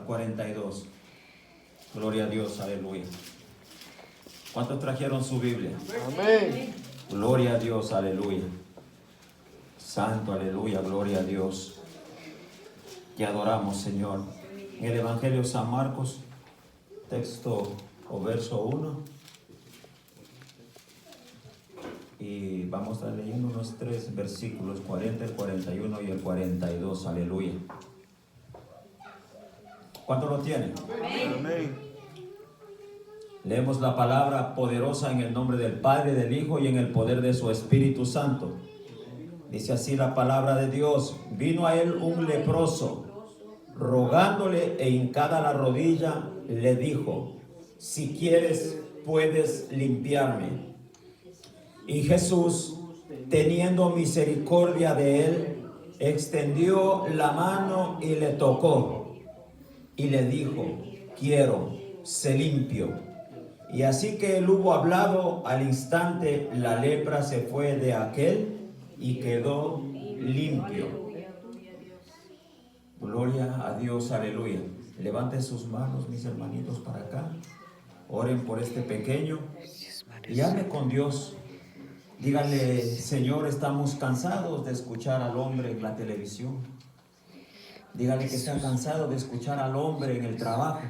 42. Gloria a Dios, aleluya. ¿Cuántos trajeron su Biblia? Amén. Gloria a Dios, aleluya. Santo, aleluya, gloria a Dios. Te adoramos, Señor. En el Evangelio de San Marcos, texto o verso 1. Y vamos a estar leyendo unos 3 versículos, 40, el 41 y el 42, aleluya. ¿Cuántos lo tienen? Amén. Leemos la palabra poderosa en el nombre del Padre, del Hijo y en el poder de su Espíritu Santo. Dice así la palabra de Dios: vino a él un leproso, rogándole e hincada la rodilla, le dijo: si quieres, puedes limpiarme. Y Jesús, teniendo misericordia de él, extendió la mano y le tocó. Y le dijo: quiero, sé limpio. Y así que él hubo hablado, al instante la lepra se fue de aquel y quedó limpio. Gloria a Dios, aleluya. Levanten sus manos, mis hermanitos, para acá. Oren por este pequeño y hable con Dios. Díganle: Señor, estamos cansados de escuchar al hombre en la televisión. Dígale que está cansado de escuchar al hombre en el trabajo.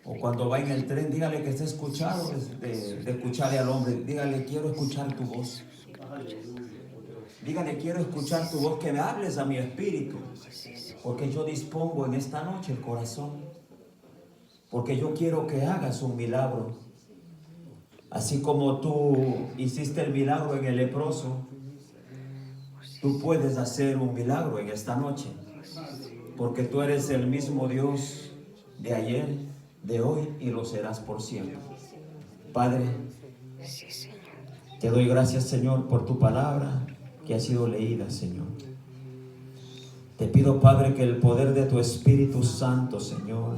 O cuando va en el tren, dígale que está escuchado de escucharle al hombre. Dígale: quiero escuchar tu voz. Dígale: quiero escuchar tu voz, que me hables a mi espíritu. Porque yo dispongo en esta noche el corazón. Porque yo quiero que hagas un milagro. Así como tú hiciste el milagro en el leproso, tú puedes hacer un milagro en esta noche. Porque tú eres el mismo Dios de ayer, de hoy y lo serás por siempre. Padre, te doy gracias, Señor, por tu palabra que ha sido leída, Señor. Te pido, Padre, que el poder de tu Espíritu Santo, Señor,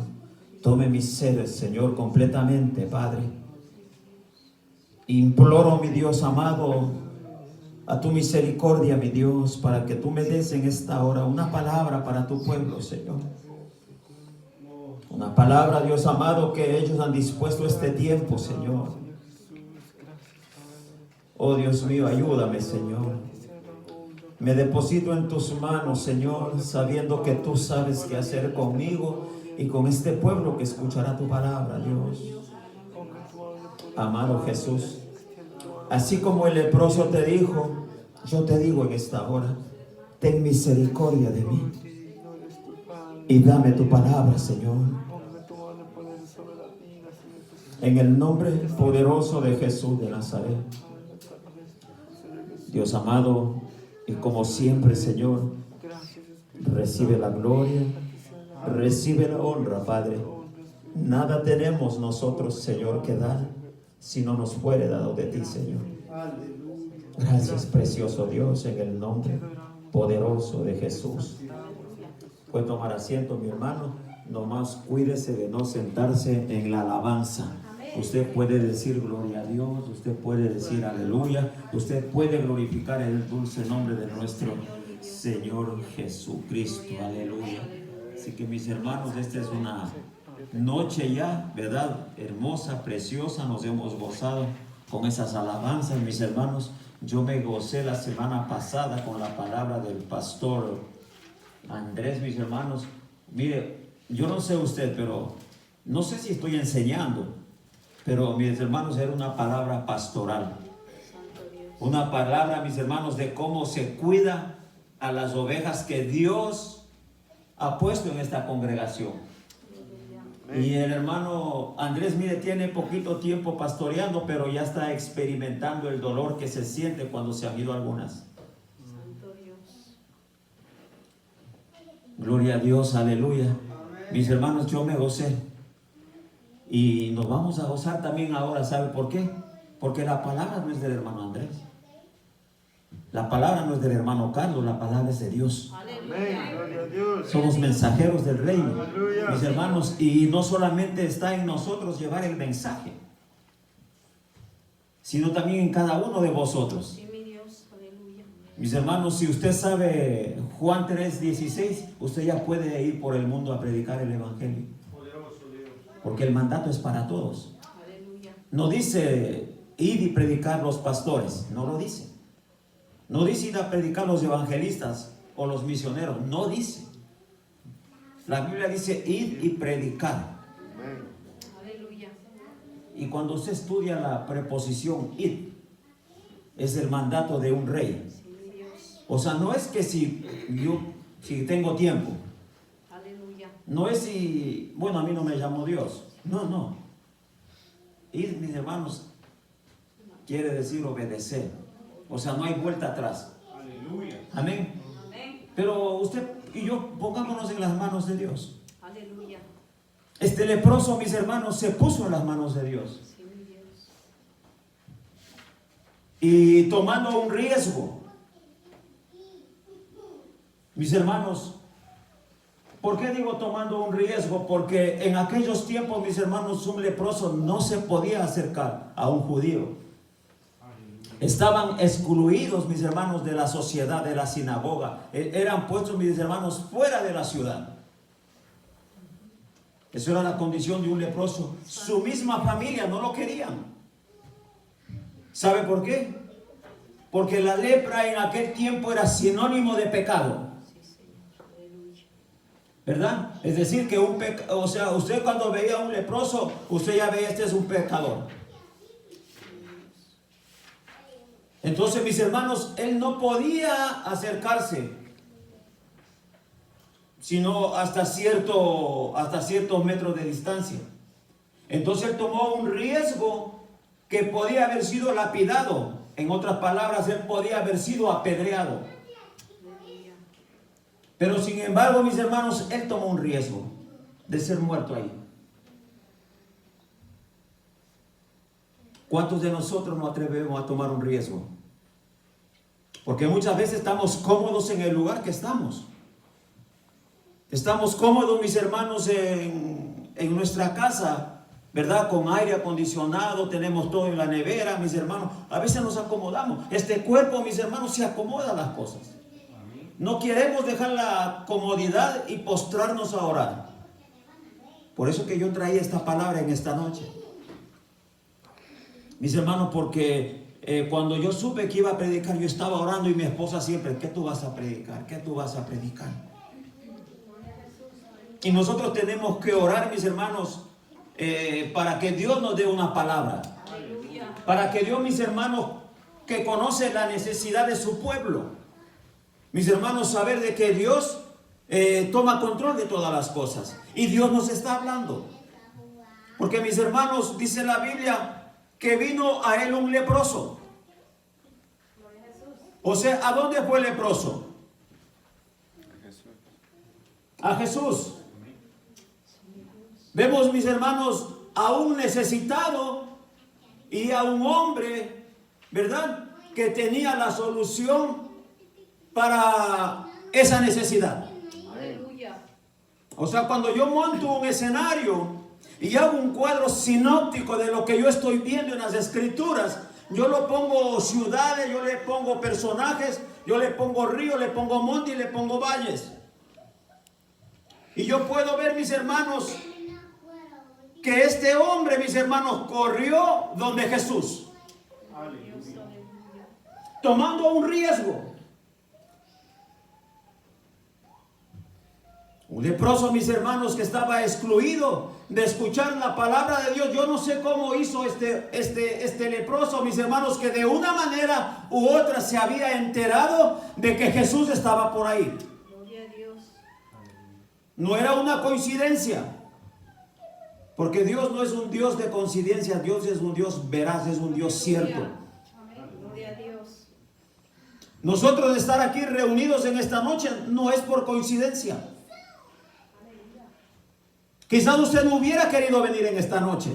tome mis seres, Señor, completamente, Padre. Imploro, mi Dios amado, a tu misericordia, mi Dios, para que tú me des en esta hora una palabra para tu pueblo, Señor. Una palabra, Dios amado, que ellos han dispuesto este tiempo, Señor. Oh Dios mío, ayúdame, Señor. Me deposito en tus manos, Señor, sabiendo que tú sabes qué hacer conmigo y con este pueblo que escuchará tu palabra, Dios. Amado Jesús, así como el leproso te dijo, yo te digo en esta hora: ten misericordia de mí y dame tu palabra, Señor. En el nombre poderoso de Jesús de Nazaret. Dios amado, y como siempre, Señor, recibe la gloria, recibe la honra, Padre. Nada tenemos nosotros, Señor, que dar si no nos fuere dado de ti, Señor. Gracias, precioso Dios, en el nombre poderoso de Jesús. Puede tomar asiento, mi hermano. Nomás cuídese de no sentarse en la alabanza. Usted puede decir gloria a Dios, usted puede decir aleluya, usted puede glorificar el dulce nombre de nuestro Señor Jesucristo, aleluya. Así que, mis hermanos, esta es una noche ya, ¿verdad? Hermosa, preciosa, nos hemos gozado con esas alabanzas, mis hermanos. Yo me gocé la semana pasada con la palabra del pastor Andrés, mis hermanos. Mire, yo no sé usted, pero no sé si estoy enseñando, pero mis hermanos, era una palabra pastoral. Una palabra, mis hermanos, de cómo se cuida a las ovejas que Dios ha puesto en esta congregación. Y el hermano Andrés, mire, tiene poquito tiempo pastoreando, pero ya está experimentando el dolor que se siente cuando se han ido algunas. Gloria a Dios, aleluya. Mis hermanos, yo me gocé. Y nos vamos a gozar también ahora. ¿Sabe por qué? Porque la palabra no es del hermano Andrés. La palabra no es del hermano Carlos, la palabra es de Dios. Amén. Gloria a Dios. Somos mensajeros del reino, Aleluya. mis hermanos, y no solamente está en nosotros llevar el mensaje, sino también en cada uno de vosotros. Mis hermanos, si usted sabe Juan 3:16, usted ya puede ir por el mundo a predicar el evangelio. Porque el mandato es para todos. No dice ir y predicar los pastores, no lo dice. No dice ir a predicar los evangelistas o los misioneros, no dice. La Biblia dice ir y predicar. Aleluya. Y cuando usted estudia la preposición ir, es el mandato de un rey. O sea, no es que si tengo tiempo. Aleluya. No es si, bueno, a mí no me llamó Dios. No. Ir, mis hermanos, quiere decir obedecer. O sea, no hay vuelta atrás. Aleluya. Amén. Amén. Pero usted y yo pongámonos en las manos de Dios. Aleluya. Este leproso, mis hermanos, se puso en las manos de Dios. Sí, mi Dios. Y tomando un riesgo. Mis hermanos, ¿por qué digo tomando un riesgo? Porque en aquellos tiempos, mis hermanos, un leproso no se podía acercar a un judío. Estaban excluidos, mis hermanos, de la sociedad, de la sinagoga. Eran puestos, mis hermanos, fuera de la ciudad. Eso era la condición de un leproso. Su misma familia no lo querían. ¿Sabe por qué? Porque la lepra en aquel tiempo era sinónimo de pecado. ¿Verdad? Es decir, que o sea, usted cuando veía a un leproso, usted ya veía, este es un pecador. Entonces, mis hermanos, él no podía acercarse, sino hasta ciertos metros de distancia. Entonces, él tomó un riesgo que podía haber sido lapidado. En otras palabras, él podía haber sido apedreado. Pero sin embargo, mis hermanos, él tomó un riesgo de ser muerto ahí. ¿Cuántos de nosotros nos atrevemos a tomar un riesgo? Porque muchas veces estamos cómodos en el lugar que estamos. Estamos cómodos, mis hermanos, en nuestra casa, ¿verdad? Con aire acondicionado, tenemos todo en la nevera, mis hermanos. A veces nos acomodamos. Este cuerpo, mis hermanos, se acomoda a las cosas. No queremos dejar la comodidad y postrarnos a orar. Por eso que yo traía esta palabra en esta noche. Mis hermanos, porque cuando yo supe que iba a predicar, yo estaba orando y mi esposa siempre, ¿qué tú vas a predicar? ¿Qué tú vas a predicar? Y nosotros tenemos que orar, mis hermanos, para que Dios nos dé una palabra. Aleluya. Para que Dios, mis hermanos, que conoce la necesidad de su pueblo. Mis hermanos, saber de que Dios toma control de todas las cosas. Y Dios nos está hablando. Porque, mis hermanos, dice la Biblia que vino a él un leproso. O sea, ¿a dónde fue el leproso? A Jesús. Vemos, mis hermanos, a un necesitado y a un hombre, ¿verdad?, que tenía la solución para esa necesidad. Aleluya. O sea, cuando yo monto un escenario y hago un cuadro sinóptico de lo que yo estoy viendo en las escrituras, yo lo pongo ciudades, yo le pongo personajes, yo le pongo ríos, le pongo montes y le pongo valles. Y yo puedo ver, mis hermanos, que este hombre, mis hermanos, corrió donde Jesús, tomando un riesgo. Un leproso, mis hermanos, que estaba excluido de escuchar la palabra de Dios. Yo no sé cómo hizo este leproso, mis hermanos, que de una manera u otra se había enterado de que Jesús estaba por ahí. Gloria a Dios. No era una coincidencia, porque Dios no es un Dios de coincidencia. Dios es un Dios veraz, es un Dios cierto. Amén. Gloria a Dios. Nosotros de estar aquí reunidos en esta noche no es por coincidencia. Quizás usted no hubiera querido venir en esta noche,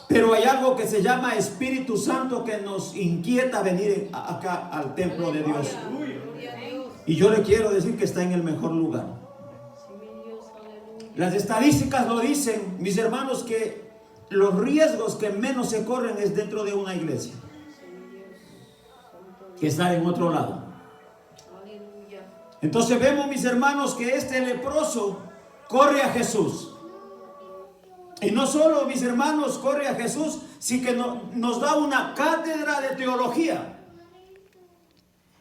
pero hay algo que se llama Espíritu Santo que nos inquieta venir acá al templo de Dios. Gloria a Dios. Y yo le quiero decir que está en el mejor lugar. Sí, mi Dios. Aleluya. Las estadísticas lo dicen, mis hermanos, que los riesgos que menos se corren es dentro de una iglesia. Sí, mi Dios. Santo que estar en otro lado. Aleluya. Entonces vemos, mis hermanos, que este leproso corre a Jesús. Y no solo, mis hermanos, corre a Jesús, sino que nos da una cátedra de teología.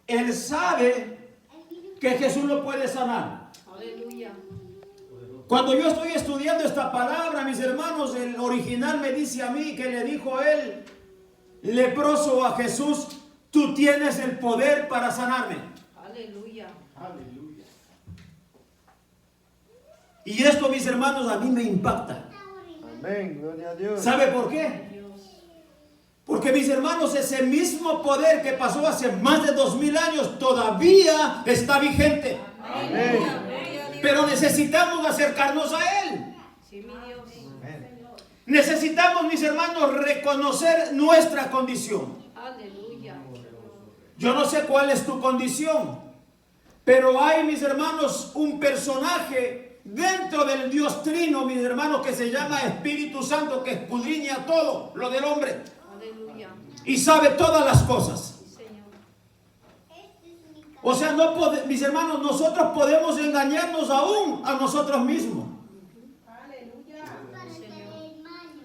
Él sabe que Jesús lo puede sanar. Aleluya. Cuando yo estoy estudiando esta palabra, mis hermanos, el original me dice a mí que le dijo él, leproso, a Jesús: tú tienes el poder para sanarme. Aleluya. Y esto, mis hermanos, a mí me impacta. Amén. Gloria a Dios. ¿Sabe por qué? Dios. Porque, mis hermanos, ese mismo poder que pasó hace más de 2000 años todavía está vigente. Aleluya. Gloria a Dios. Pero necesitamos acercarnos a Él. Sí, mi Dios. Necesitamos, mis hermanos, reconocer nuestra condición. Aleluya. Yo no sé cuál es tu condición, pero hay, mis hermanos, un personaje dentro del Dios Trino, mis hermanos, que se llama Espíritu Santo, que escudriña todo lo del hombre Aleluya. y sabe todas las cosas. Sí, Señor. O sea, mis hermanos, nosotros podemos engañarnos aún a nosotros mismos.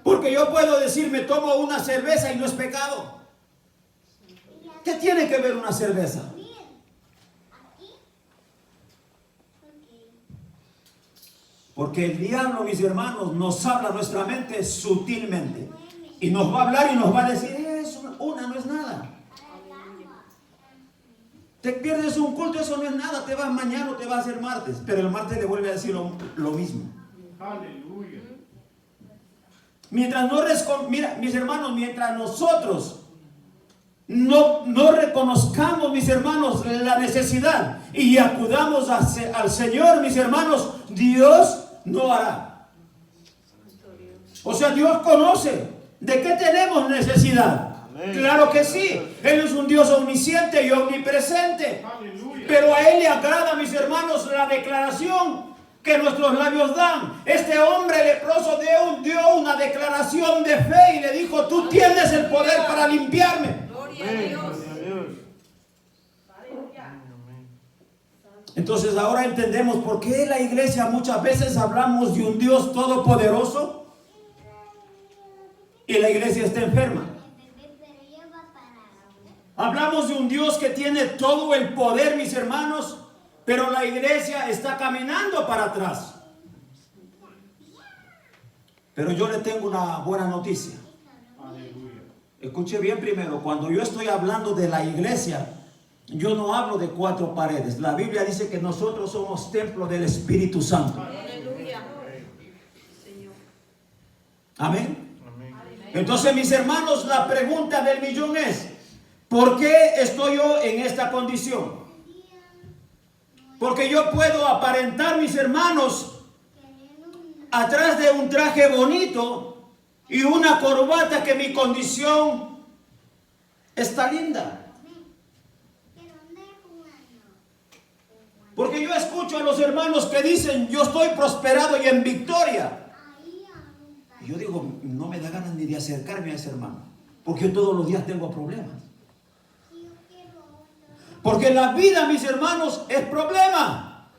Porque yo puedo decir, me tomo una cerveza y no es pecado. ¿Qué tiene que ver una cerveza? Porque el diablo, mis hermanos, nos habla nuestra mente sutilmente. Y nos va a hablar y nos va a decir, una no es nada. Te pierdes un culto, eso no es nada. Te vas mañana o te vas el martes. Pero el martes le vuelve a decir lo mismo. Aleluya. Mira, mis hermanos, mientras nosotros no reconozcamos, mis hermanos, la necesidad y acudamos al Señor, mis hermanos, Dios no hará. O sea, Dios conoce de qué tenemos necesidad. Amén. Claro que sí. Él es un Dios omnisciente y omnipresente. Aleluya. Pero a Él le agrada, mis hermanos, la declaración que nuestros labios dan. Este hombre leproso dio una declaración de fe y le dijo: tú tienes el poder para limpiarme. Gloria a Amén. Dios. Gloria a Dios. Entonces ahora entendemos por qué en la iglesia muchas veces hablamos de un Dios todopoderoso y la iglesia está enferma. Hablamos de un Dios que tiene todo el poder, mis hermanos, pero la iglesia está caminando para atrás. Pero yo le tengo una buena noticia. Aleluya. Escuche bien primero, cuando yo estoy hablando de la iglesia, yo no hablo de 4 paredes. La Biblia dice que nosotros somos templo del Espíritu Santo. Aleluya. Señor. Amén. Amén. Entonces, mis hermanos, la pregunta del millón es: ¿por qué estoy yo en esta condición? Porque yo puedo aparentar, mis hermanos, atrás de un traje bonito y una corbata, que mi condición está linda. Porque yo escucho a los hermanos que dicen: yo estoy prosperado y en victoria. Y yo digo, no me da ganas ni de acercarme a ese hermano, porque yo todos los días tengo problemas. Porque la vida, mis hermanos, es problema.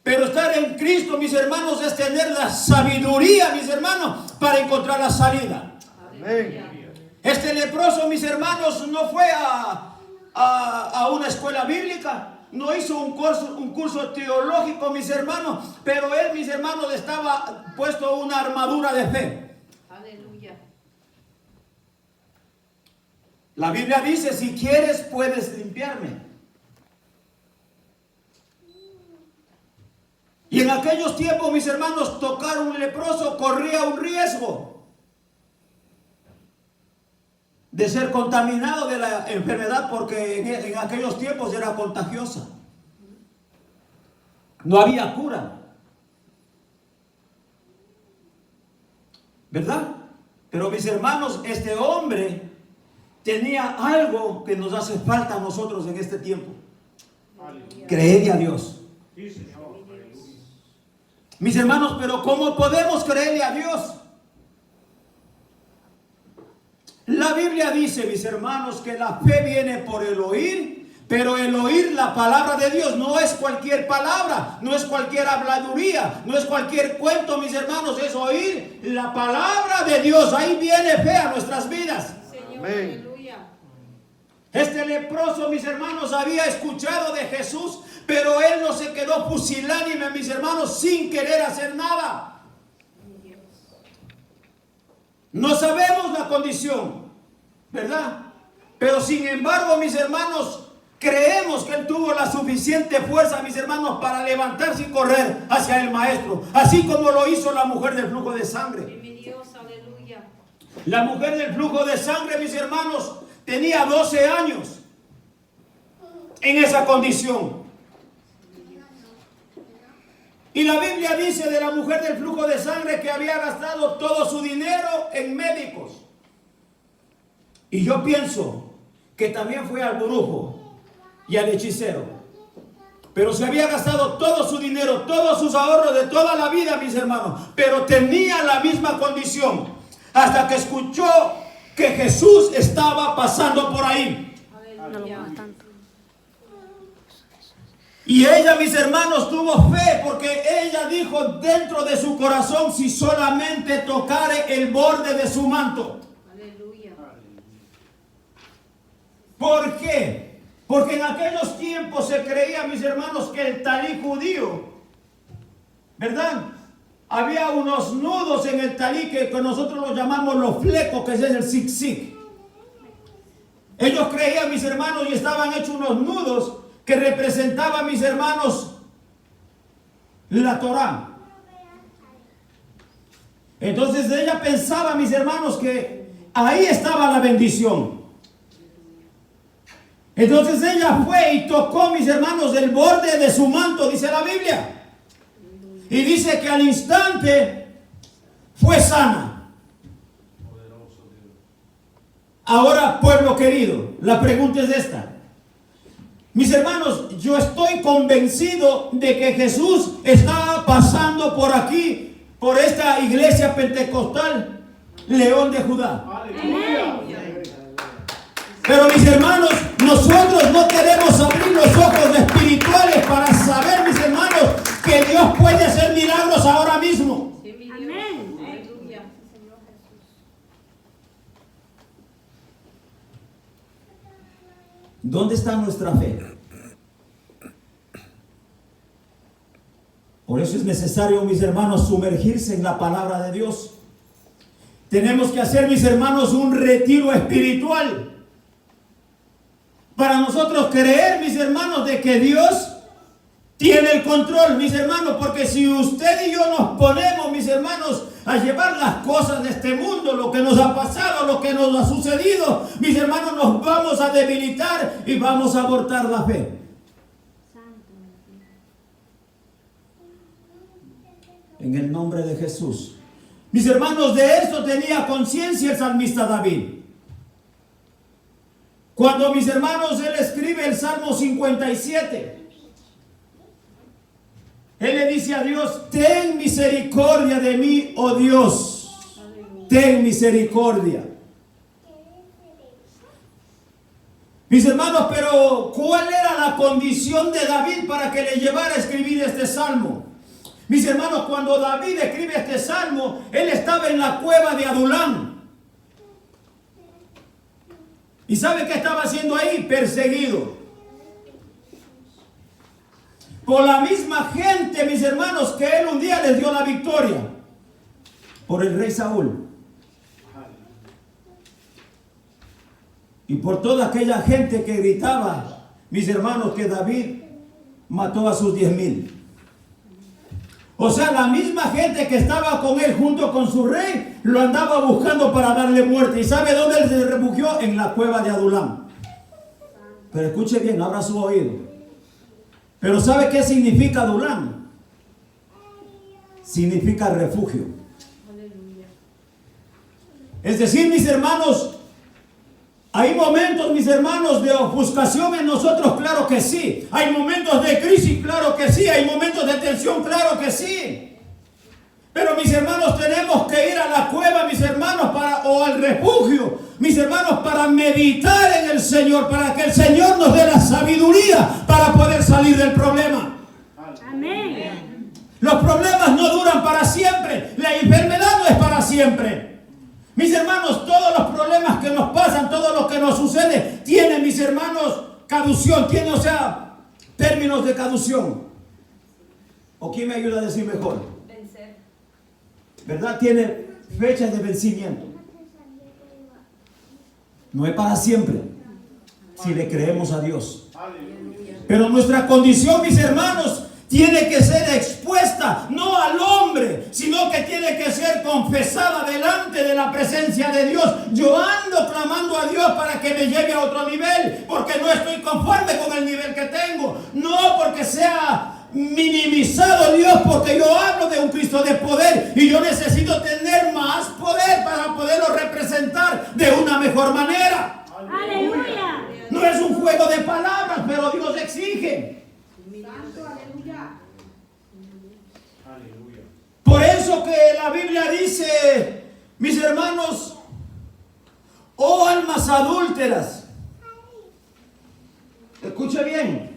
Pero estar en Cristo, mis hermanos, es tener la sabiduría, mis hermanos, para encontrar la salida. Amén. Este leproso, mis hermanos, no fue a una escuela bíblica. No hizo un curso teológico, mis hermanos, pero él, mis hermanos, estaba puesto una armadura de fe. Aleluya. La Biblia dice: si quieres, puedes limpiarme. Y en aquellos tiempos, mis hermanos, tocar un leproso corría un riesgo de ser contaminado de la enfermedad, porque en aquellos tiempos era contagiosa. No había cura, ¿verdad? Pero, mis hermanos, este hombre tenía algo que nos hace falta a nosotros en este tiempo: Aleluya. creerle a Dios. Sí, Señor. Mis hermanos, pero ¿cómo podemos creerle a Dios? La Biblia dice dice, mis hermanos, que la fe viene por el oír, pero el oír la palabra de Dios no es cualquier palabra, no es cualquier habladuría, no es cualquier cuento, mis hermanos, es oír la palabra de Dios. Ahí viene fe a nuestras vidas. Señor, Amén. aleluya. Este leproso, mis hermanos, había escuchado de Jesús, pero él no se quedó pusilánime, mis hermanos, sin querer hacer nada. No sabemos la condición, ¿verdad? Pero sin embargo, mis hermanos, creemos que él tuvo la suficiente fuerza, mis hermanos, para levantarse y correr hacia el maestro, así como lo hizo la mujer del flujo de sangre. Mi Dios, aleluya. La mujer del flujo de sangre, mis hermanos, tenía 12 años en esa condición. Y la Biblia dice de la mujer del flujo de sangre que había gastado todo su dinero en médicos. Y yo pienso que también fue al brujo y al hechicero. Pero se había gastado todo su dinero, todos sus ahorros de toda la vida, mis hermanos. Pero tenía la misma condición hasta que escuchó que Jesús estaba pasando por ahí. Aleluya. Y ella, mis hermanos, tuvo fe porque ella dijo dentro de su corazón, si solamente tocare el borde de su manto. Aleluya. ¿Por qué? Porque en aquellos tiempos se creía, mis hermanos, que el talí judío, ¿verdad? Había unos nudos en el talí que nosotros los llamamos los flecos, que es el zig-zig. Ellos creían, mis hermanos, y estaban hechos unos nudos que representaban, mis hermanos, la Torá. Entonces ella pensaba, mis hermanos, que ahí estaba la bendición. Entonces ella fue y tocó, mis hermanos, el borde de su manto, dice la Biblia. Y dice que al instante fue sana. Ahora, pueblo querido, la pregunta es esta. Mis hermanos, yo estoy convencido de que Jesús está pasando por aquí, por esta iglesia pentecostal, León de Judá. Aleluya. Pero mis hermanos, nosotros no queremos abrir los ojos espirituales para saber, mis hermanos, que Dios puede hacer milagros ahora mismo. Sí, mi Dios. Aleluya. ¿Dónde está nuestra fe? Por eso es necesario, mis hermanos, sumergirse en la palabra de Dios. Tenemos que hacer, mis hermanos, un retiro espiritual para nosotros creer, mis hermanos, de que Dios tiene el control, mis hermanos, porque si usted y yo nos ponemos, mis hermanos, a llevar las cosas de este mundo, lo que nos ha pasado, lo que nos ha sucedido, mis hermanos, nos vamos a debilitar y vamos a abortar la fe. En el nombre de Jesús. Mis hermanos, de esto tenía conciencia el salmista David. Cuando, mis hermanos, él escribe el Salmo 57, él le dice a Dios: ten misericordia de mí, oh Dios, ten misericordia. Mis hermanos, pero ¿cuál era la condición de David para que le llevara a escribir este salmo? Mis hermanos, cuando David escribe este salmo, él estaba en la cueva de Adulán. ¿Y sabe qué estaba haciendo ahí? Perseguido por la misma gente, mis hermanos, que él un día les dio la victoria, por el rey Saúl. Y por toda aquella gente que gritaba, mis hermanos, que David mató a sus 10,000. O sea, la misma gente que estaba con él junto con su rey, lo andaba buscando para darle muerte. ¿Y sabe dónde él se refugió? En la cueva de Adulán. Pero escuche bien, abra su oído. Pero ¿sabe qué significa Adulán? Significa refugio. Es decir, mis hermanos, hay momentos, mis hermanos, de ofuscación en nosotros, claro que sí. Hay momentos de crisis, claro que sí. Hay momentos de tensión, claro que sí. Pero, mis hermanos, tenemos que ir a la cueva, mis hermanos, o al refugio, mis hermanos, para meditar en el Señor, para que el Señor nos dé la sabiduría para poder salir del problema. Amén. Los problemas no duran para siempre. La enfermedad no es para siempre. Mis hermanos, todos los problemas que nos pasan, todo lo que nos sucede, tiene, mis hermanos, cadución. Tiene, o sea, términos de cadución. ¿O quién me ayuda a decir mejor? Vencer. ¿Verdad? Tiene fechas de vencimiento. No es para siempre, si le creemos a Dios. Pero nuestra condición, mis hermanos, tiene que ser expuesta, no al hombre, sino que tiene que ser confesada delante de la presencia de Dios. Yo ando clamando a Dios para que me lleve a otro nivel, porque no estoy conforme con el nivel que tengo. No porque sea minimizado Dios, porque yo hablo de un Cristo de poder y yo necesito tener más poder para poderlo representar de una mejor manera. Aleluya. No es un juego de palabras, pero Dios exige. Aleluya. Por eso que la Biblia dice, mis hermanos, oh almas adúlteras, escuche bien,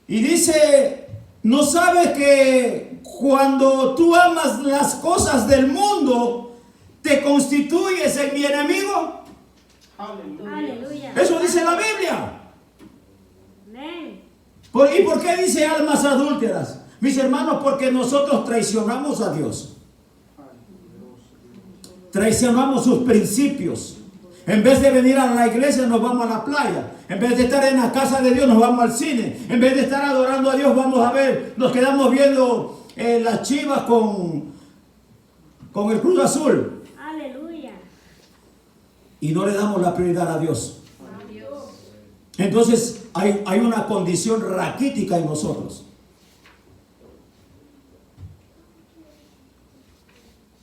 y dice, ¿no sabes que cuando tú amas las cosas del mundo, te constituyes en mi enemigo? Aleluya. Eso dice la Biblia. Amén. ¿Y por qué dice almas adúlteras? Mis hermanos, porque nosotros traicionamos a Dios. Traicionamos sus principios. En vez de venir a la iglesia, nos vamos a la playa. En vez de estar en la casa de Dios, nos vamos al cine. En vez de estar adorando a Dios, vamos a ver, nos quedamos viendo las Chivas con el Cruz Azul. Aleluya. Y no le damos la prioridad a Dios. Dios. Entonces, hay una condición raquítica en nosotros.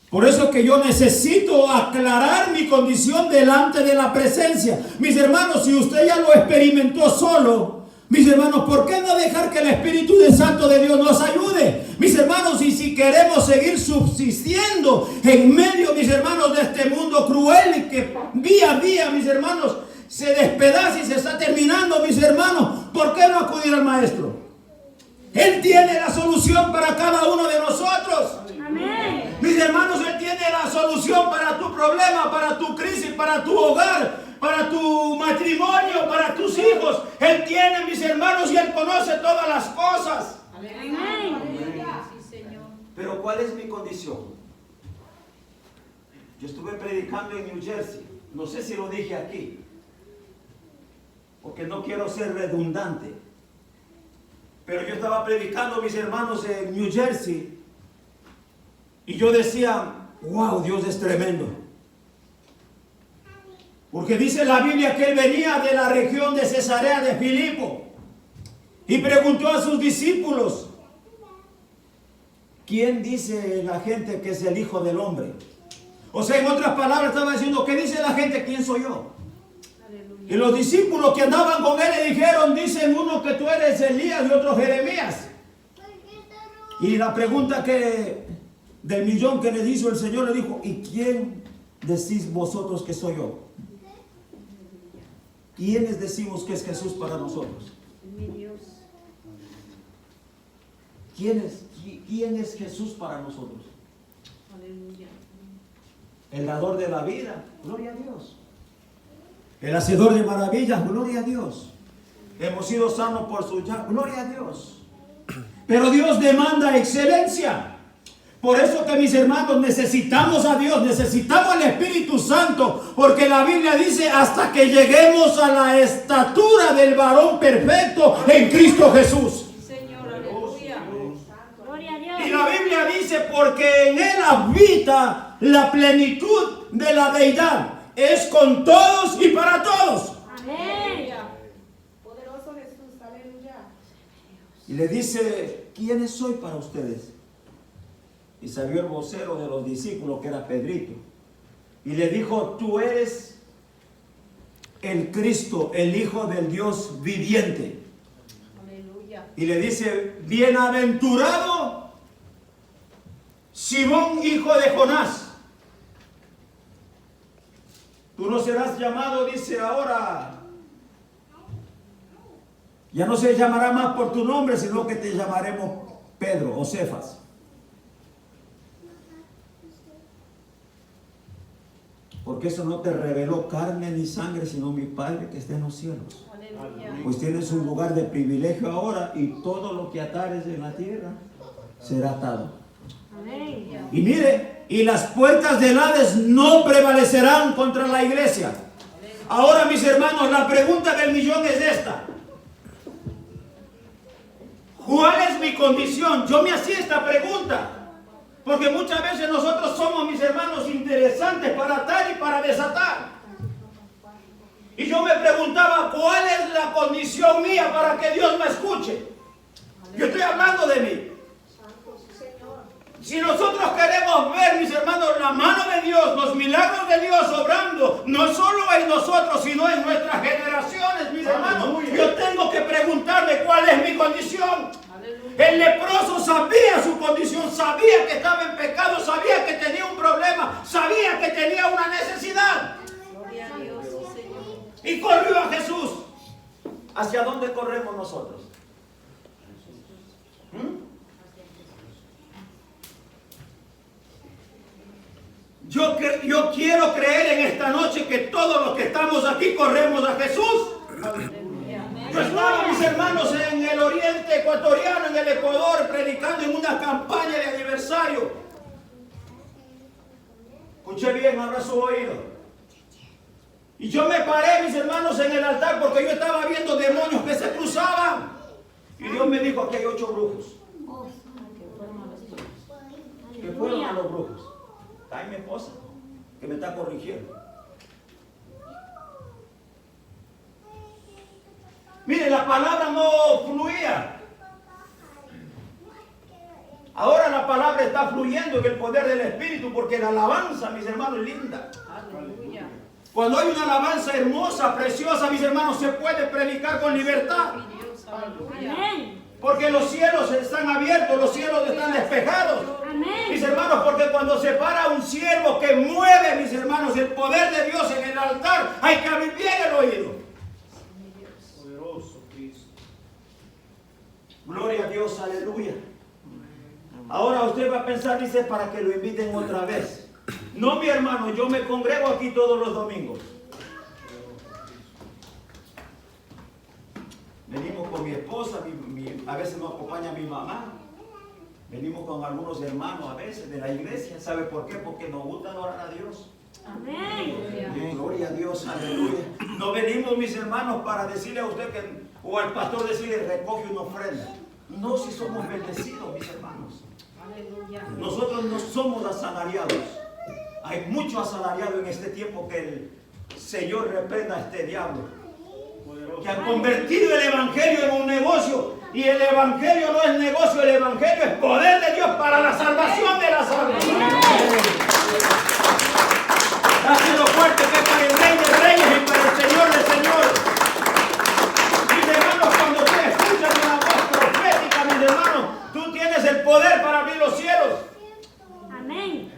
Por eso que yo necesito aclarar mi condición delante de la presencia. Mis hermanos, si usted ya lo experimentó solo, mis hermanos, ¿por qué no dejar que el Espíritu Santo de Dios nos ayude? Mis hermanos, y si queremos seguir subsistiendo en medio, mis hermanos, de este mundo cruel y que día a día, mis hermanos, se despedaza y se está terminando, mis hermanos, ¿por qué no acudir al Maestro? Él tiene la solución para cada uno de nosotros. Amén. Mis hermanos, Él tiene la solución para tu problema, para tu crisis, para tu hogar, para tu matrimonio, para tus hijos. Él tiene, mis hermanos, y Él conoce todas las cosas. Amén. Sí, Señor. Pero ¿cuál es mi condición? Yo estuve predicando en New Jersey. No sé si lo dije aquí, porque no quiero ser redundante. Pero yo estaba predicando, mis hermanos, en New Jersey. Y yo decía, wow, Dios es tremendo. Porque dice la Biblia que Él venía de la región de Cesarea de Filipo. Y preguntó a sus discípulos, ¿quién dice la gente que es el Hijo del Hombre? O sea, en otras palabras estaba diciendo, ¿qué dice la gente? ¿Quién soy yo? Y los discípulos que andaban con Él le dijeron, dicen uno que tú eres Elías y otro Jeremías. Y la pregunta del millón que le hizo el Señor, le dijo, ¿y quién decís vosotros que soy yo? ¿Quiénes decimos que es Jesús para nosotros? Mi Dios. ¿Quién es Jesús para nosotros? Aleluya. El dador de la vida, gloria a Dios. El hacedor de maravillas, gloria a Dios. Hemos sido sanos por su llaga, gloria a Dios. Pero Dios demanda excelencia. Por eso que, mis hermanos, necesitamos a Dios, necesitamos al Espíritu Santo, porque la Biblia dice hasta que lleguemos a la estatura del varón perfecto en Cristo Jesús. Señor, aleluya. Gloria a Dios. Y la Biblia dice porque en Él habita la plenitud de la deidad. Es con todos y para todos. Amén. Poderoso Jesús, aleluya. Y le dice, ¿quiénes soy para ustedes? Y salió el vocero de los discípulos, que era Pedrito. Y le dijo, tú eres el Cristo, el Hijo del Dios viviente. Aleluya. Y le dice, bienaventurado Simón, hijo de Jonás. Tú no serás llamado, dice ahora. Ya no se llamará más por tu nombre, sino que te llamaremos Pedro o Cefas. Porque eso no te reveló carne ni sangre, sino mi Padre que está en los cielos. Aleluya. Pues tienes un lugar de privilegio ahora y todo lo que atares en la tierra será atado. Amén. Y mire, y las puertas del Hades no prevalecerán contra la iglesia. Ahora, mis hermanos, la pregunta del millón es esta. ¿Cuál es mi condición? Yo me hacía esta pregunta. Porque muchas veces nosotros somos, mis hermanos, interesantes para atar y para desatar. Y yo me preguntaba, ¿cuál es la condición mía para que Dios me escuche? Yo estoy hablando de mí. Si nosotros queremos ver, mis hermanos, la mano de Dios, los milagros de Dios obrando, no solo en nosotros, sino en nuestras generaciones, mis hermanos, yo tengo que preguntarme cuál es mi condición. El leproso sabía su condición, sabía que estaba en pecado, sabía que tenía un problema, sabía que tenía una necesidad. Gloria a Dios, Señor. Y corrió a Jesús. ¿Hacia dónde corremos nosotros? Yo quiero creer en esta noche que todos los que estamos aquí corremos a Jesús. Yo estaba, mis hermanos, en el oriente ecuatoriano, en el Ecuador, predicando en una campaña de aniversario. Escuché bien, abra su oído. Y yo me paré, mis hermanos, en el altar porque yo estaba viendo demonios que se cruzaban. Y Dios me dijo, aquí hay 8 brujos. Que fueron a los brujos. Está mi esposa, que me está corrigiendo. Mire, la palabra no fluía. Ahora la palabra está fluyendo en el poder del Espíritu, porque la alabanza, mis hermanos, es linda. Aleluya. Cuando hay una alabanza hermosa, preciosa, mis hermanos, se puede predicar con libertad. Dios, aleluya. Amén. Porque los cielos están abiertos, los cielos están despejados. Amén. Mis hermanos, porque cuando se para un siervo que mueve, mis hermanos, el poder de Dios en el altar, hay que abrir bien el oído. Poderoso Cristo. Gloria a Dios, aleluya. Ahora usted va a pensar, dice, para que lo inviten otra vez. No, mi hermano, yo me congrego aquí todos los domingos. Venimos con mi esposa, a veces nos acompaña mi mamá. Venimos con algunos hermanos a veces de la iglesia. ¿Sabe por qué? Porque nos gusta adorar a Dios. Amén. Gloria a Dios, aleluya. No venimos, mis hermanos, para decirle a usted que, o al pastor decirle, recoge una ofrenda. No, si somos bendecidos, mis hermanos. Aleluya. Nosotros no somos asalariados. Hay mucho asalariado en este tiempo, que el Señor reprenda a este diablo, que ha convertido el evangelio en un negocio. Y el evangelio no es negocio, el evangelio es poder de Dios para la salvación de las almas. Dáselo fuerte, que es para el Rey de Reyes y para el Señor de Señores. Mis hermanos, cuando tú escuchas una voz profética, mis hermanos, tú tienes el poder para abrir los cielos. Amén.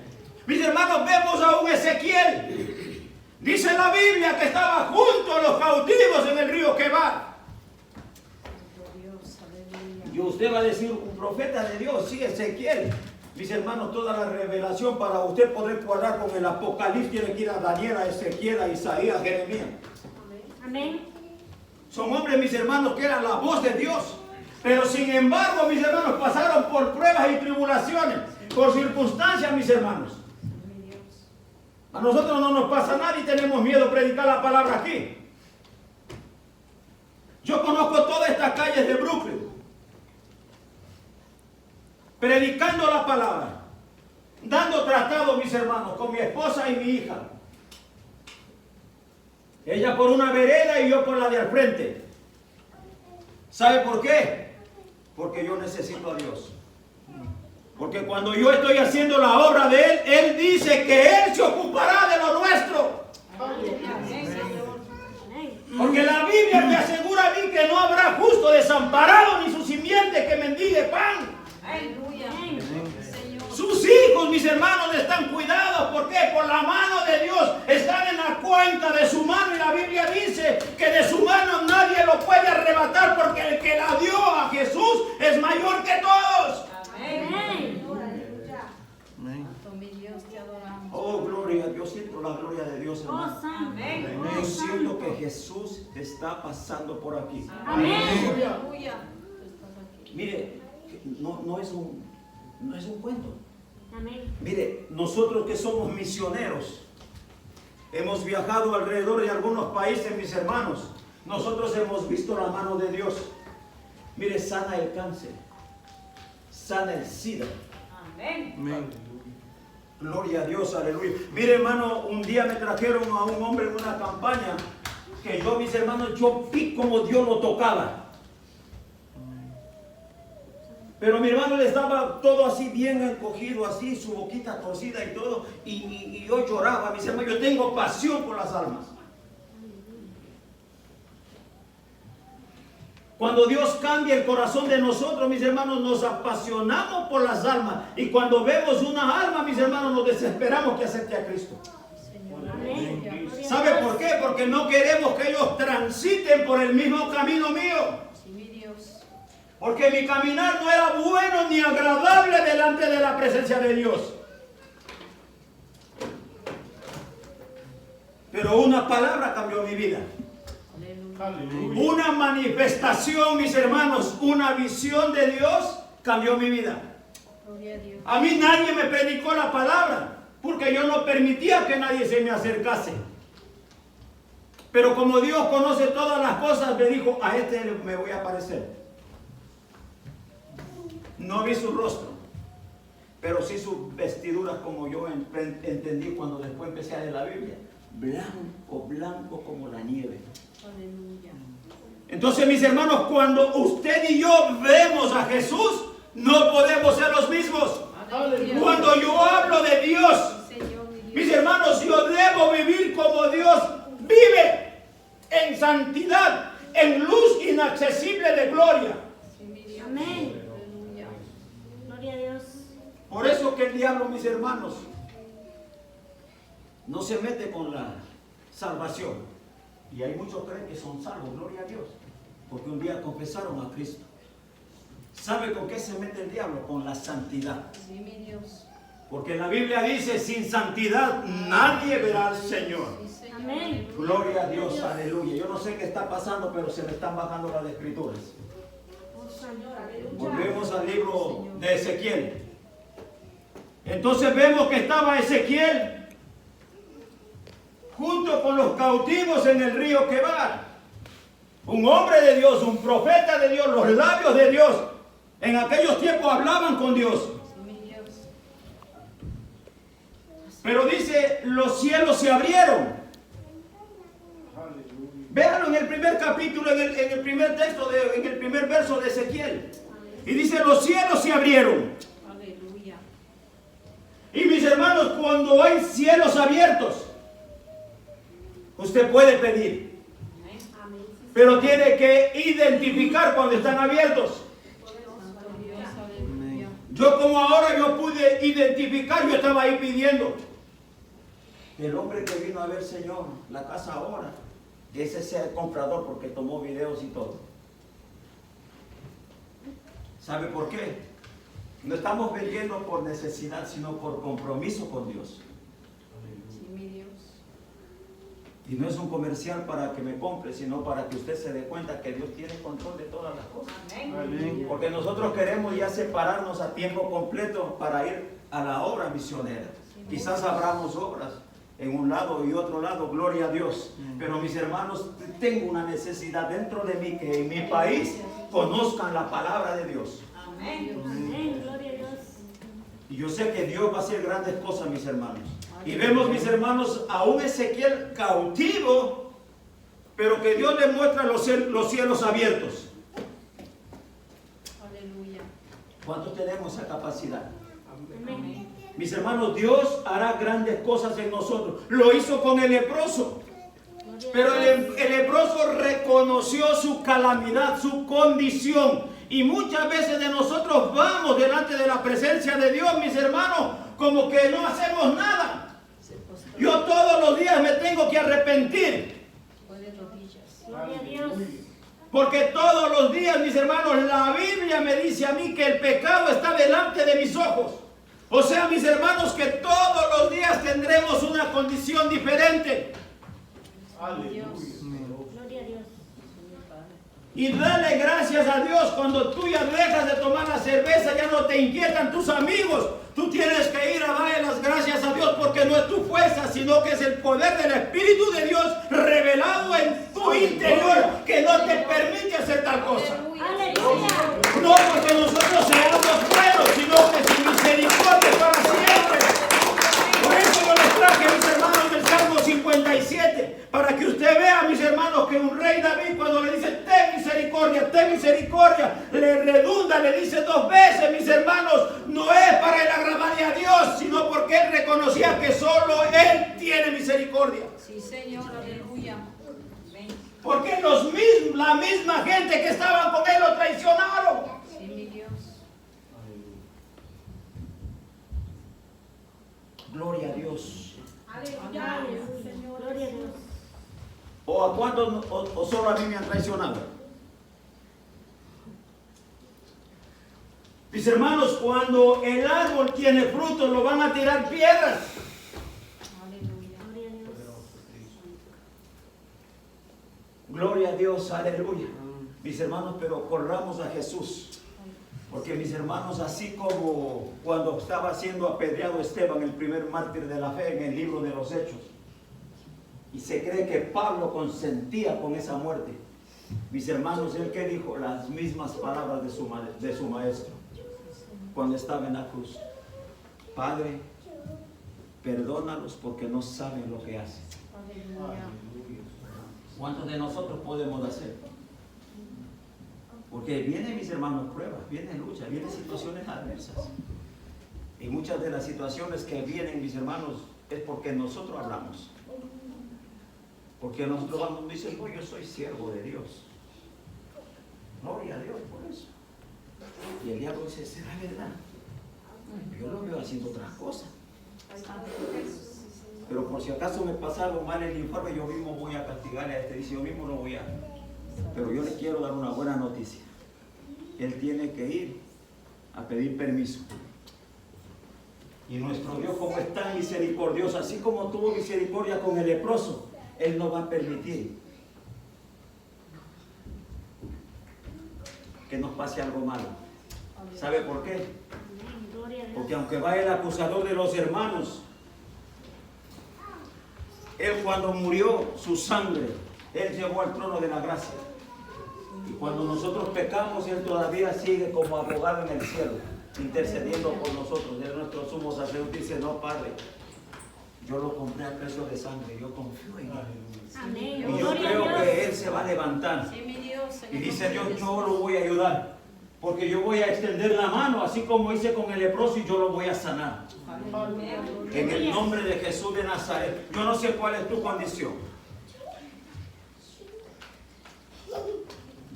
Mis hermanos, vemos a un Ezequiel. Dice la Biblia que estaba junto a los cautivos en el río Quebar. Dios, aleluya. Y usted va a decir, un profeta de Dios, sí, Ezequiel. Mis hermanos, toda la revelación para usted poder cuadrar con el Apocalipsis tiene que ir a Daniel, a Ezequiel, a Isaías, a Jeremías. Amén. Son hombres, mis hermanos, que eran la voz de Dios. Pero sin embargo, mis hermanos, pasaron por pruebas y tribulaciones, por circunstancias, mis hermanos. A nosotros no nos pasa nada y tenemos miedo de predicar la palabra aquí. Yo conozco todas estas calles de Brooklyn, predicando la palabra, dando tratado, mis hermanos, con mi esposa y mi hija. Ella por una vereda y yo por la de al frente. ¿Sabe por qué? Porque yo necesito a Dios. Porque cuando yo estoy haciendo la obra de Él, Él dice que Él se ocupará de lo nuestro. Porque la Biblia me asegura a mí que no habrá justo desamparado ni su simiente que mendigue pan. Aleluya. Sus hijos, mis hermanos, están cuidados. ¿Por qué? Por la mano de Dios. Están en la cueva cuenta de su mano y la Biblia dice que de su mano nadie lo puede arrebatar porque el que la dio a Jesús es mayor que todos. Amén. Santo mi Dios, te adoramos. Oh, gloria, yo siento la gloria de Dios, Oh, hermano. santo. Yo Oh, siento santo. que Jesús está pasando por aquí. Amén. Aleluya. Tú estás aquí. Mire, no es un cuento. Amén. Mire, nosotros que somos misioneros, hemos viajado alrededor de algunos países, mis hermanos. Nosotros hemos visto la mano de Dios. Mire, sana el cáncer, sana el SIDA. Amén. Gloria a Dios, aleluya. Mire, hermano, un día me trajeron a un hombre en una campaña que yo, mis hermanos, yo vi como Dios lo tocaba. Pero mi hermano le estaba todo así bien encogido, así, su boquita torcida y todo. Y yo lloraba, mis hermanos, yo tengo pasión por las almas. Cuando Dios cambia el corazón de nosotros, mis hermanos, nos apasionamos por las almas. Y cuando vemos una alma, mis hermanos, nos desesperamos que acepte a Cristo. Amén. Gloria a ¿Sabe Dios. por qué? Porque no queremos que ellos transiten por el mismo camino mío. Sí, mi Dios. Porque mi caminar no era bueno ni agradable delante de la presencia de Dios. Pero una palabra cambió mi vida. Aleluya. Una manifestación, mis hermanos, una visión de Dios cambió mi vida. Gloria a Dios. A mí nadie me predicó la palabra, porque yo no permitía que nadie se me acercase. Pero como Dios conoce todas las cosas, me dijo, a este me voy a aparecer. No vi su rostro, pero sí sus vestiduras, como yo entendí cuando después empecé a leer la Biblia. Blanco, blanco como la nieve. Aleluya. Entonces, mis hermanos, cuando usted y yo vemos a Jesús, no podemos ser los mismos. Aleluya. Cuando yo hablo de Dios, Sí, Señor, mi Dios. mis hermanos, yo debo vivir como Dios vive, en santidad, en luz inaccesible de gloria. Sí, mi Dios. Amén. Aleluya. Gloria a Dios. Por eso que el diablo, mis hermanos, no se mete con la salvación. Y hay muchos creen que son salvos, gloria a Dios, porque un día confesaron a Cristo. ¿Sabe con qué se mete el diablo? Con la santidad. Sí, mi Dios. Porque la Biblia dice, sin santidad nadie verá al Señor. Sí, Señor. Amén. Gloria a Dios, aleluya. Yo no sé qué está pasando, pero se me están bajando las escrituras. Oh, Señor. Volvemos al libro de Ezequiel. Entonces vemos que estaba Ezequiel junto con los cautivos en el río Quebar. Un hombre de Dios, un profeta de Dios, los labios de Dios. En aquellos tiempos hablaban con Dios. Sí, mi Dios. Pero dice, los cielos se abrieron. Véanlo en el primer capítulo, en el primer texto, en el primer verso de Ezequiel. Y dice, los cielos se abrieron. Aleluya. Y mis hermanos, cuando hay cielos abiertos, usted puede pedir. Pero tiene que identificar cuando están abiertos. Santo Dios. Aleluya. Yo como ahora yo pude identificar, yo estaba ahí pidiendo. El hombre que vino a ver, Señor, la casa ahora, ese es el comprador porque tomó videos y todo. ¿Sabe por qué? No estamos vendiendo por necesidad, sino por compromiso con Dios. Sí, mi Dios. Y no es un comercial para que me compre, sino para que usted se dé cuenta que Dios tiene control de todas las cosas. Amén. Porque nosotros queremos ya separarnos a tiempo completo para ir a la obra misionera. Quizás abramos obras en un lado y otro lado, gloria a Dios. Pero mis hermanos, tengo una necesidad dentro de mí que en mi país conozcan la palabra de Dios. Amén. Amén. Gloria a Dios. Y yo sé que Dios va a hacer grandes cosas, mis hermanos. Y vemos, mis hermanos, a un Ezequiel cautivo, pero que Dios le muestra los cielos abiertos. Aleluya. ¿Cuántos tenemos esa capacidad? Amén. Mis hermanos, Dios hará grandes cosas en nosotros. Lo hizo con el leproso. Gloria a Pero Dios. el leproso reconoció su calamidad, su condición. Y muchas veces de nosotros vamos delante de la presencia de Dios, mis hermanos, como que no hacemos nada. Yo todos los días me tengo que arrepentir. Puede rodillas. Gloria a Dios. Porque todos los días, mis hermanos, la Biblia me dice a mí que el pecado está delante de mis ojos. O sea, mis hermanos, que todos los días tendremos una condición diferente. Aleluya. Gloria a Dios. Y dale gracias a Dios cuando tú ya dejas de tomar la cerveza, ya no te inquietan tus amigos. Tú tienes que ir a darle las gracias a Dios porque no es tu fuerza, sino que es el poder del Espíritu de Dios revelado en tu interior que no te permite hacer tal cosa. Aleluya. No porque nosotros seamos buenos, sino que su misericordia es para siempre. Por eso yo les traje, mis hermanos, del Salmo 57, para que usted vea, mis hermanos, que un rey David, cuando le dice ten misericordia, le redunda, le dice 2 veces, mis hermanos, no es para el agradarle a Dios, sino porque él reconocía que solo él tiene misericordia. Sí, Señor, aleluya. Amén. Porque la misma gente que estaban con él lo traicionaron. Sí, mi Dios. Gloria a Dios. Aleluya. Señor. Gloria a Dios. ¿O a cuántos o solo a mí me han traicionado? Mis hermanos, cuando el árbol tiene frutos, lo van a tirar piedras. Aleluya. Gloria a Dios. Gloria a Dios, aleluya. Mis hermanos, pero corramos a Jesús. Porque mis hermanos, así como cuando estaba siendo apedreado Esteban, el primer mártir de la fe en el libro de los Hechos, y se cree que Pablo consentía con esa muerte. Mis hermanos, él que dijo las mismas palabras de su maestro cuando estaba en la cruz: Padre, perdónalos porque no saben lo que hacen. Aleluya. ¿Cuántos de nosotros podemos hacer? Porque vienen, mis hermanos, pruebas, vienen luchas, vienen situaciones adversas. Y muchas de las situaciones que vienen, mis hermanos, es porque nosotros hablamos. Porque nosotros vamos y dicen, yo soy siervo de Dios. Gloria a Dios por eso. Y el diablo dice, ¿será verdad? Yo lo veo haciendo otras cosas. Pero por si acaso me pasa algo mal en el informe, yo mismo voy a castigarle a este. Dice, yo mismo lo voy a... Pero yo le quiero dar una buena noticia. Él tiene que ir a pedir permiso. Y nuestro Dios, como es tan misericordioso, así como tuvo misericordia con el leproso, Él no va a permitir que nos pase algo malo. ¿Sabe por qué? Gloria a Dios. Porque aunque va el acusador de los hermanos, Él cuando murió, su sangre, Él llevó al trono de la gracia. Y cuando nosotros pecamos, Él todavía sigue como abogado en el cielo, intercediendo por nosotros. Él, nuestro sumo sacerdote, dice, no, Padre, yo lo compré a precio de sangre, yo confío en Él. Amén. Y yo Gloria a creo Dios. que Él se va a levantar. Sí, mi Dios. Y dice Dios, yo lo voy a ayudar. Porque yo voy a extender la mano, así como hice con el leproso, y yo lo voy a sanar. En el nombre de Jesús de Nazaret. Yo no sé cuál es tu condición.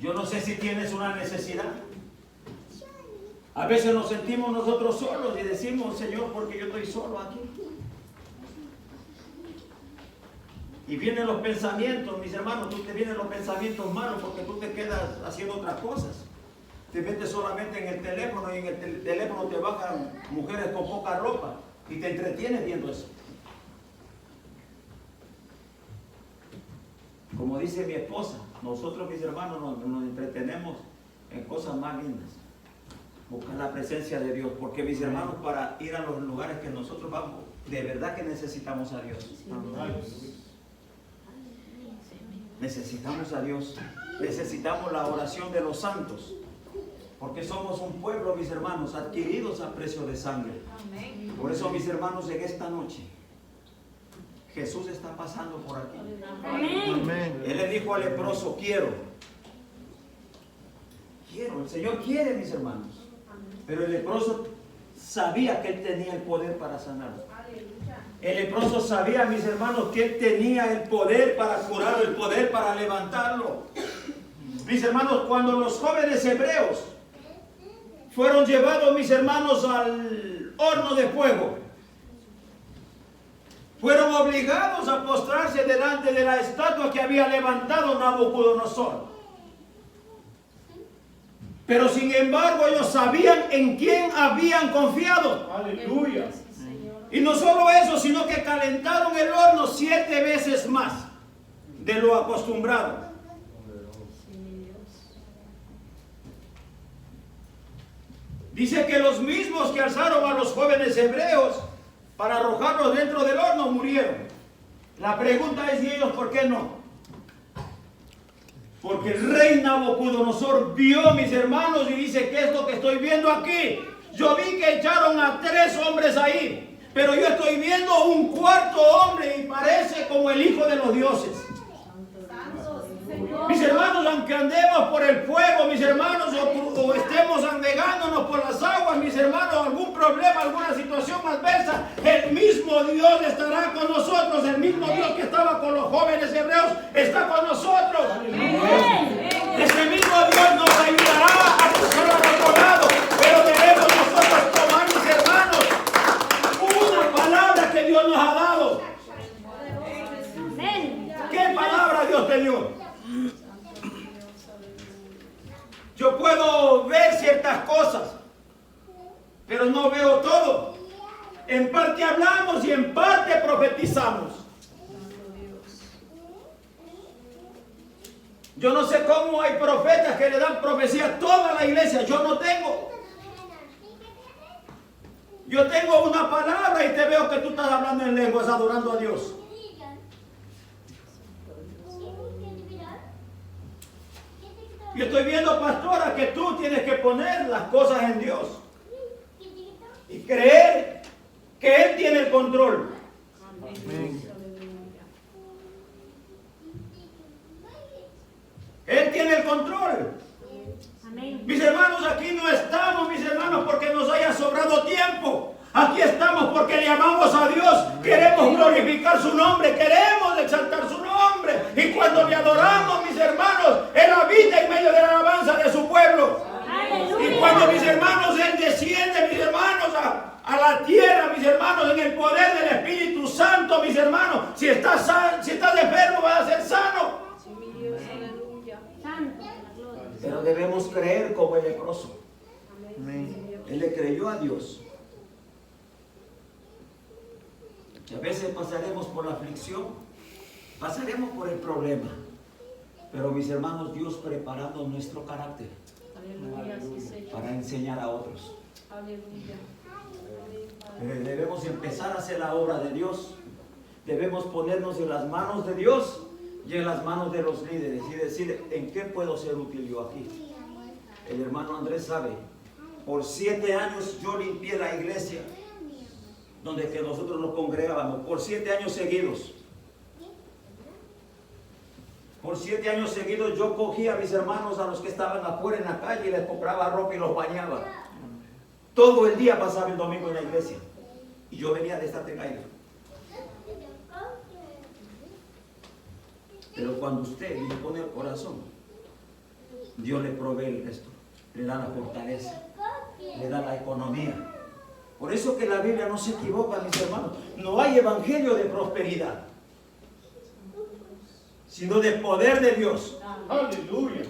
Yo no sé si tienes una necesidad. A veces nos sentimos nosotros solos y decimos, Señor, porque yo estoy solo aquí. Y vienen los pensamientos, mis hermanos, tú te vienen los pensamientos malos porque tú te quedas haciendo otras cosas. Te metes solamente en el teléfono y en el teléfono te bajan mujeres con poca ropa y te entretienes viendo eso. Como dice mi esposa, nosotros, mis hermanos, nos entretenemos en cosas más lindas. Buscar la presencia de Dios, porque mis hermanos, para ir a los lugares que nosotros vamos, de verdad que necesitamos a Dios. Necesitamos a Dios. Necesitamos la oración de los santos. Porque somos un pueblo, mis hermanos, adquiridos a precio de sangre. Amén. Por eso, mis hermanos, en esta noche, Jesús está pasando por aquí. Amén. Él le dijo al leproso, quiero. El Señor quiere, mis hermanos. Pero el leproso sabía que Él tenía el poder para sanarlo. El leproso sabía, mis hermanos, que Él tenía el poder para curarlo, el poder para levantarlo. Mis hermanos, cuando los jóvenes hebreos fueron llevados, mis hermanos, al horno de fuego, fueron obligados a postrarse delante de la estatua que había levantado Nabucodonosor. Pero sin embargo ellos sabían en quién habían confiado. Aleluya. Y no solo eso, sino que calentaron el horno 7 veces más de lo acostumbrado. Dice que los mismos que alzaron a los jóvenes hebreos para arrojarlos dentro del horno murieron. La pregunta es, ¿y ellos por qué no? Porque el rey Nabucodonosor vio, mis hermanos, y dice, ¿qué es lo que estoy viendo aquí? Yo vi que echaron a 3 hombres ahí, pero yo estoy viendo un 4.º hombre y parece como el hijo de los dioses. Mis hermanos, aunque andemos por el fuego, mis hermanos, o estemos navegándonos por las aguas, mis hermanos, algún problema, alguna situación adversa, el mismo Dios estará con nosotros. El mismo Dios que estaba con los jóvenes hebreos está con nosotros. Ese mismo Dios nos ayudará a cruzar al otro lado, pero debemos nosotros tomar, mis hermanos, una palabra que Dios nos ha dado. ¿Qué palabra Dios te dio? Yo puedo ver ciertas cosas, pero no veo todo. En parte hablamos y en parte profetizamos. Yo no sé cómo hay profetas que le dan profecía a toda la iglesia. Yo no tengo. Yo tengo una palabra y te veo que tú estás hablando en lenguas, adorando a Dios. Yo estoy viendo, pastora, que tú tienes que poner las cosas en Dios y creer que Él tiene el control. Él tiene el control. Mis hermanos, aquí no estamos, mis hermanos, porque nos haya sobrado tiempo. Aquí estamos porque le amamos a Dios, queremos glorificar su nombre, queremos exaltar su nombre. Y cuando le adoramos, mis hermanos, Él habita en medio de la alabanza de su pueblo. ¡Aleluya! Y cuando, mis hermanos, Él desciende, mis hermanos, a la tierra, mis hermanos, en el poder del Espíritu Santo, mis hermanos, si estás enfermo, vas a ser sano. Pero debemos creer como el leproso. Él le creyó a Dios. Y a veces pasaremos por la aflicción, pasaremos por el problema. Pero mis hermanos, Dios preparando nuestro carácter para enseñar a otros. Debemos empezar a hacer la obra de Dios. Debemos ponernos en las manos de Dios y en las manos de los líderes y decir, ¿en qué puedo ser útil yo aquí? El hermano Andrés sabe, por 7 años yo limpié la iglesia donde que nosotros nos congregábamos, por 7 años seguidos. Por 7 años seguidos yo cogía a mis hermanos, a los que estaban afuera en la calle, y les compraba ropa y los bañaba. Todo el día pasaba el domingo en la iglesia. Y yo venía de esta Tegaira. Pero cuando usted le pone el corazón, Dios le provee el resto. Le da la fortaleza, le da la economía. Por eso que la Biblia no se equivoca, mis hermanos. No hay evangelio de prosperidad, sino de poder de Dios. Aleluya.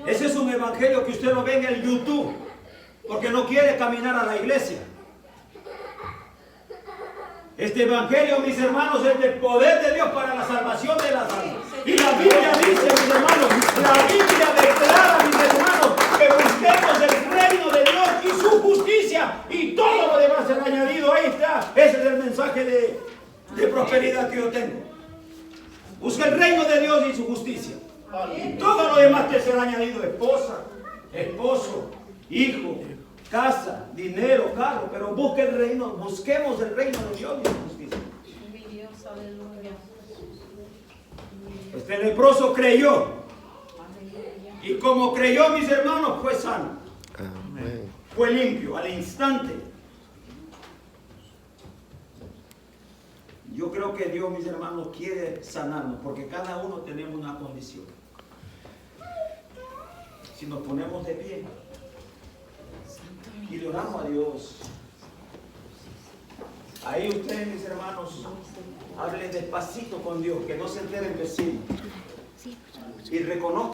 Ese es un evangelio que usted lo ve en el YouTube, porque no quiere caminar a la iglesia. Este evangelio, mis hermanos, es de poder de Dios para la salvación de las almas. Y la Biblia dice, mis hermanos, la Biblia declara, mis hermanos, que busquemos el reino de Dios y su justicia, y todo lo demás será añadido. Ahí está. Ese es el mensaje de prosperidad que yo tengo. Busca el reino de Dios y su justicia, y todo lo demás te será añadido. Esposa, esposo, hijo, casa, dinero, carro. Pero busque el reino, busquemos el reino de Dios y su justicia. Este leproso creyó, y como creyó, mis hermanos, fue sano. Amén. Fue limpio al instante. Yo creo que Dios, mis hermanos, quiere sanarnos, porque cada uno tenemos una condición. Si nos ponemos de pie y le oramos a Dios, Ahí ustedes, mis hermanos, hablen despacito con Dios, que no se enteren vecinos. Y reconozcan